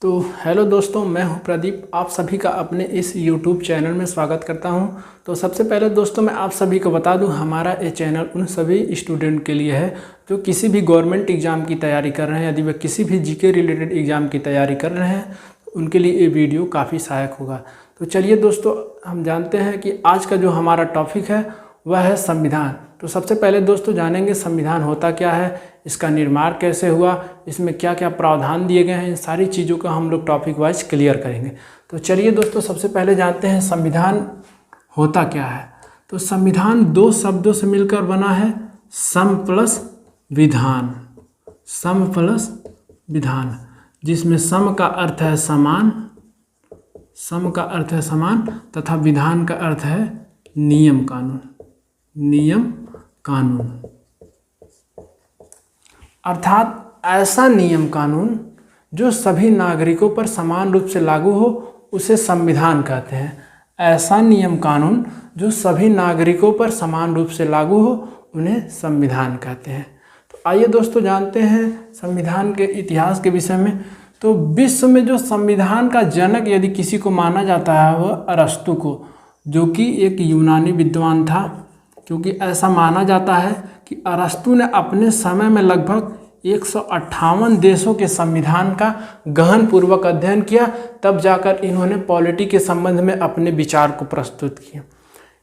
तो हेलो दोस्तों, मैं हूं प्रदीप। आप सभी का अपने इस YouTube चैनल में स्वागत करता हूं। तो सबसे पहले दोस्तों मैं आप सभी को बता दूं, हमारा ये चैनल उन सभी स्टूडेंट के लिए है जो किसी भी गवर्नमेंट एग्ज़ाम की तैयारी कर रहे हैं। यदि वे किसी भी जीके रिलेटेड एग्ज़ाम की तैयारी कर रहे हैं तो उनके लिए ये वीडियो काफ़ी सहायक होगा। तो चलिए दोस्तों, हम जानते हैं कि आज का जो हमारा टॉपिक है वह है संविधान। तो सबसे पहले दोस्तों जानेंगे संविधान होता क्या है, इसका निर्माण कैसे हुआ, इसमें क्या क्या प्रावधान दिए गए हैं, इन सारी चीज़ों का हम लोग टॉपिक वाइज क्लियर करेंगे। तो चलिए दोस्तों, सबसे पहले जानते हैं संविधान होता क्या है। तो संविधान दो शब्दों से मिलकर बना है, सम प्लस विधान। सम प्लस विधान, जिसमें सम का अर्थ है समान, सम का अर्थ है समान तथा विधान का अर्थ है नियम कानून। नियम कानून अर्थात ऐसा नियम कानून जो सभी नागरिकों पर समान रूप से लागू हो, उसे संविधान कहते हैं। ऐसा नियम कानून जो सभी नागरिकों पर समान रूप से लागू हो, उन्हें संविधान कहते हैं। तो आइए दोस्तों जानते हैं संविधान के इतिहास के विषय में। तो विश्व में जो संविधान का जनक यदि किसी को माना जाता है वह अरस्तु को, जो कि एक यूनानी विद्वान था। क्योंकि ऐसा माना जाता है कि अरस्तु ने अपने समय में लगभग 158 देशों के संविधान का गहन पूर्वक अध्ययन किया, तब जाकर इन्होंने पॉलिटी के संबंध में अपने विचार को प्रस्तुत किया।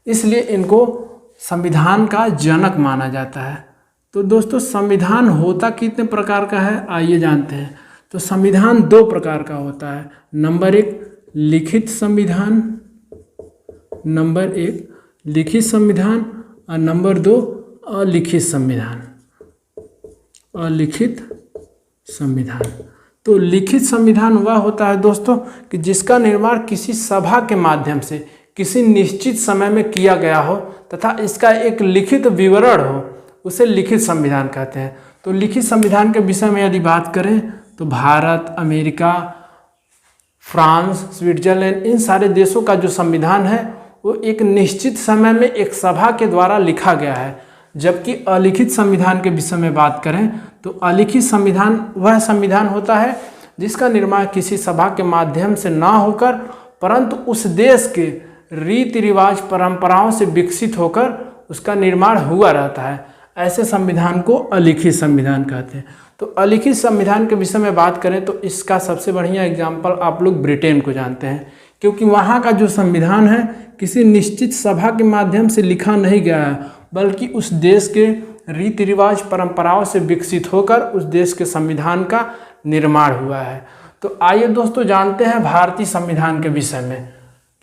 इसलिए इनको संविधान का जनक माना जाता है। तो दोस्तों संविधान होता कितने प्रकार का है, आइए जानते हैं। तो संविधान दो प्रकार का होता है। नंबर एक लिखित संविधान, नंबर एक लिखित संविधान और नंबर दो अलिखित संविधान। अलिखित संविधान। तो लिखित संविधान वह होता है दोस्तों कि जिसका निर्माण किसी सभा के माध्यम से किसी निश्चित समय में किया गया हो तथा इसका एक लिखित विवरण हो, उसे लिखित संविधान कहते हैं। तो लिखित संविधान के विषय में यदि बात करें तो भारत, अमेरिका, फ्रांस, स्विट्जरलैंड, इन सारे देशों का जो संविधान है वो एक निश्चित समय में एक सभा के द्वारा लिखा गया है। जबकि अलिखित संविधान के विषय में बात करें तो अलिखित संविधान वह संविधान होता है जिसका निर्माण किसी सभा के माध्यम से ना होकर परंतु उस देश के रीति रिवाज परंपराओं से विकसित होकर उसका निर्माण हुआ रहता है। ऐसे संविधान को अलिखित संविधान कहते हैं। तो अलिखित संविधान के विषय में बात करें तो इसका सबसे बढ़िया एग्जाम्पल आप लोग ब्रिटेन को जानते हैं, क्योंकि वहाँ का जो संविधान है किसी निश्चित सभा के माध्यम से लिखा नहीं गया है, बल्कि उस देश के रीति रिवाज परंपराओं से विकसित होकर उस देश के संविधान का निर्माण हुआ है। तो आइए दोस्तों जानते हैं भारतीय संविधान के विषय में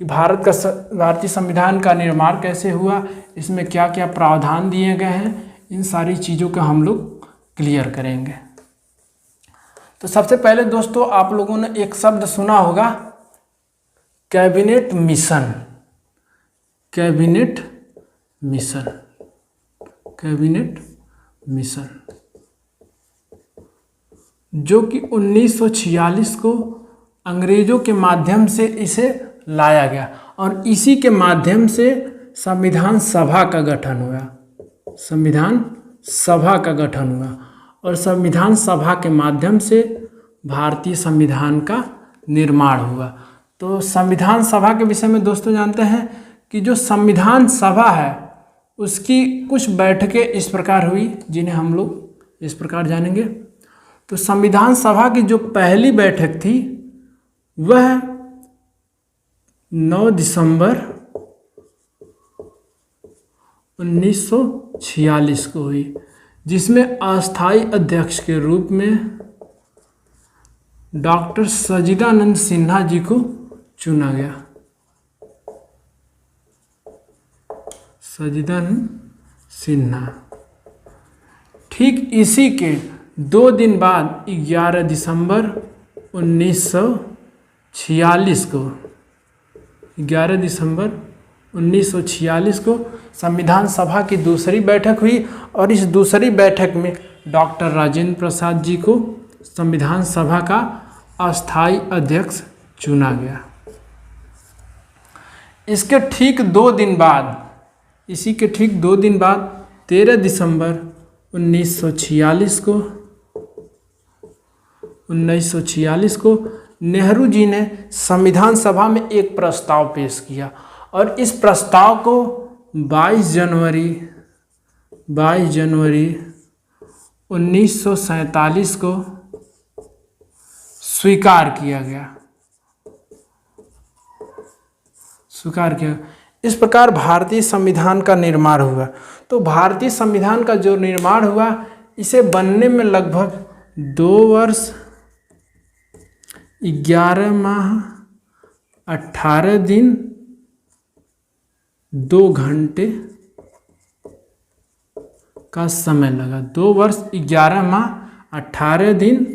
कि भारतीय संविधान का निर्माण कैसे हुआ, इसमें क्या क्या प्रावधान दिए गए हैं, इन सारी चीज़ों का हम लोग क्लियर करेंगे। तो सबसे पहले दोस्तों आप लोगों ने एक शब्द सुना होगा, cabinet mission. Cabinet mission, cabinet mission, जो कि 1946 को अंग्रेजों के माध्यम से इसे लाया गया और इसी के माध्यम से संविधान सभा का गठन हुआ। संविधान सभा का गठन हुआ और संविधान सभा के माध्यम से भारतीय संविधान का निर्माण हुआ। तो संविधान सभा के विषय में दोस्तों जानते हैं कि जो संविधान सभा है उसकी कुछ बैठकें इस प्रकार हुई, जिन्हें हम लोग इस प्रकार जानेंगे। तो संविधान सभा की जो पहली बैठक थी वह 9 दिसंबर 1946 को हुई, जिसमें अस्थायी अध्यक्ष के रूप में डॉक्टर सच्चिदानंद सिन्हा जी को चुना गया। सच्चिदानंद सिन्हा। ठीक इसी के 2 दिन बाद 11 दिसंबर 1946 को 11 दिसंबर 1946 को संविधान सभा की दूसरी बैठक हुई और इस दूसरी बैठक में डॉक्टर राजेंद्र प्रसाद जी को संविधान सभा का अस्थायी अध्यक्ष चुना गया। इसके ठीक 2 दिन बाद, इसी के ठीक 2 दिन बाद 13 दिसंबर 1946 को नेहरू जी ने संविधान सभा में एक प्रस्ताव पेश किया और इस प्रस्ताव को 22 जनवरी 1947 को स्वीकार किया गया। इस प्रकार भारतीय संविधान का निर्माण हुआ। तो भारतीय संविधान का जो निर्माण हुआ, इसे बनने में लगभग 2 वर्ष 11 माह 18 दिन 2 घंटे का समय लगा। 2 वर्ष 11 माह 18 दिन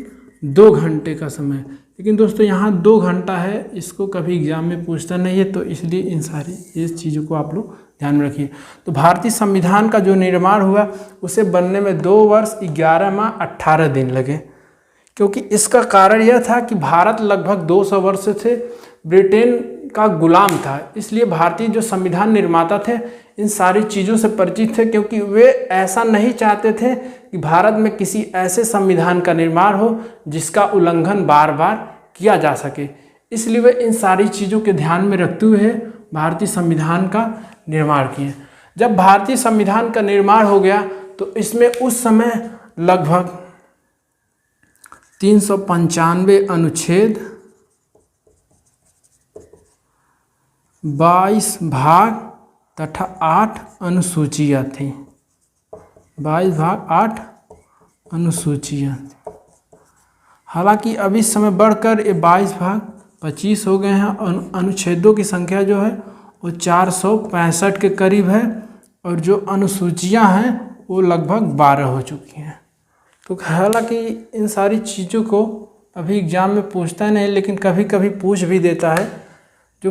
2 घंटे का समय। लेकिन दोस्तों यहाँ 2 घंटा है, इसको कभी एग्जाम में पूछता नहीं है, तो इसलिए इन सारी इस चीज़ों को आप लोग ध्यान में रखिए। तो भारतीय संविधान का जो निर्माण हुआ, उसे बनने में 2 वर्ष 11 माह 18 दिन लगे, क्योंकि इसका कारण यह था कि भारत लगभग 200 वर्ष से ब्रिटेन का गुलाम था। इसलिए भारतीय जो संविधान निर्माता थे इन सारी चीज़ों से परिचित थे, क्योंकि वे ऐसा नहीं चाहते थे कि भारत में किसी ऐसे संविधान का निर्माण हो जिसका उल्लंघन बार बार किया जा सके। इसलिए वे इन सारी चीज़ों के ध्यान में रखते हुए भारतीय संविधान का निर्माण किए। जब भारतीय संविधान का निर्माण हो गया तो इसमें उस समय लगभग 395 अनुच्छेद, 22 भाग तथा 8 अनुसूचियाँ थीं। 22 भाग 8 अनुसूचियाँ थीं। हालांकि अभी इस समय बढ़कर ये 22 भाग 25 हो गए हैं। अनुच्छेदों की संख्या जो है वो 465 के करीब है, और जो अनुसूचियाँ हैं वो लगभग 12 हो चुकी हैं। तो हालांकि इन सारी चीज़ों को अभी एग्जाम में पूछता नहीं, लेकिन कभी कभी पूछ भी देता है। जो